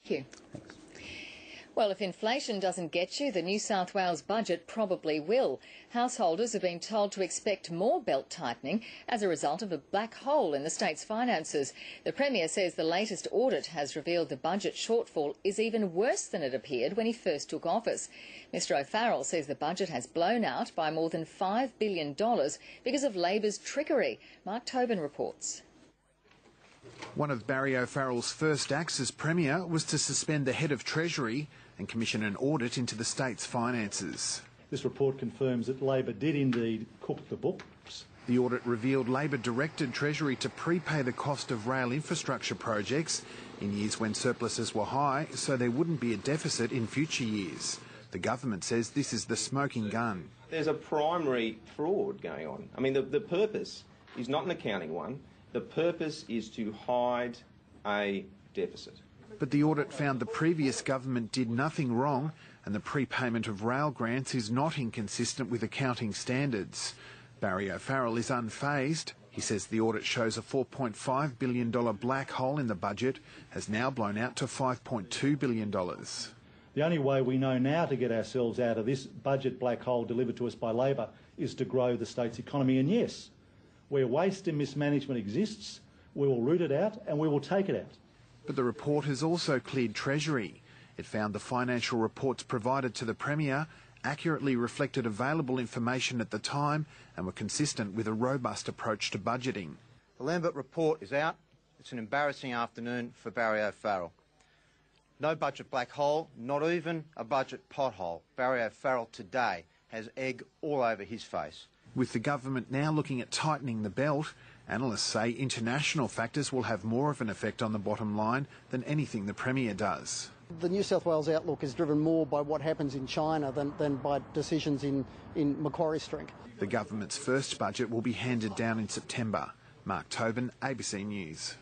Thank you. Well, if inflation doesn't get you, the New South Wales budget probably will. Householders have been told to expect more belt tightening as a result of a black hole in the state's finances. The Premier says the latest audit has revealed the budget shortfall is even worse than it appeared when he first took office. Mr O'Farrell says the budget has blown out by more than $5 billion because of Labor's trickery. Mark Tobin reports. One of Barry O'Farrell's first acts as Premier was to suspend the head of Treasury and commission an audit into the state's finances. This report confirms that Labor did indeed cook the books. The audit revealed Labor directed Treasury to prepay the cost of rail infrastructure projects in years when surpluses were high, so there wouldn't be a deficit in future years. The government says this is the smoking gun. There's a primary fraud going on. I mean, the purpose is not an accounting one. The purpose is to hide a deficit. But the audit found the previous government did nothing wrong, and the prepayment of rail grants is not inconsistent with accounting standards. Barry O'Farrell is unfazed. He says the audit shows a $4.5 billion black hole in the budget has now blown out to $5.2 billion. The only way we know now to get ourselves out of this budget black hole delivered to us by Labor is to grow the state's economy. And yes, where waste and mismanagement exists, we will root it out and we will take it out. But the report has also cleared Treasury. It found the financial reports provided to the Premier accurately reflected available information at the time and were consistent with a robust approach to budgeting. The Lambert report is out. It's an embarrassing afternoon for Barry O'Farrell. No budget black hole, not even a budget pothole. Barry O'Farrell today has egg all over his face. With the government now looking at tightening the belt, analysts say international factors will have more of an effect on the bottom line than anything the Premier does. The New South Wales outlook is driven more by what happens in China than by decisions in Macquarie Street. The government's first budget will be handed down in September. Mark Tobin, ABC News.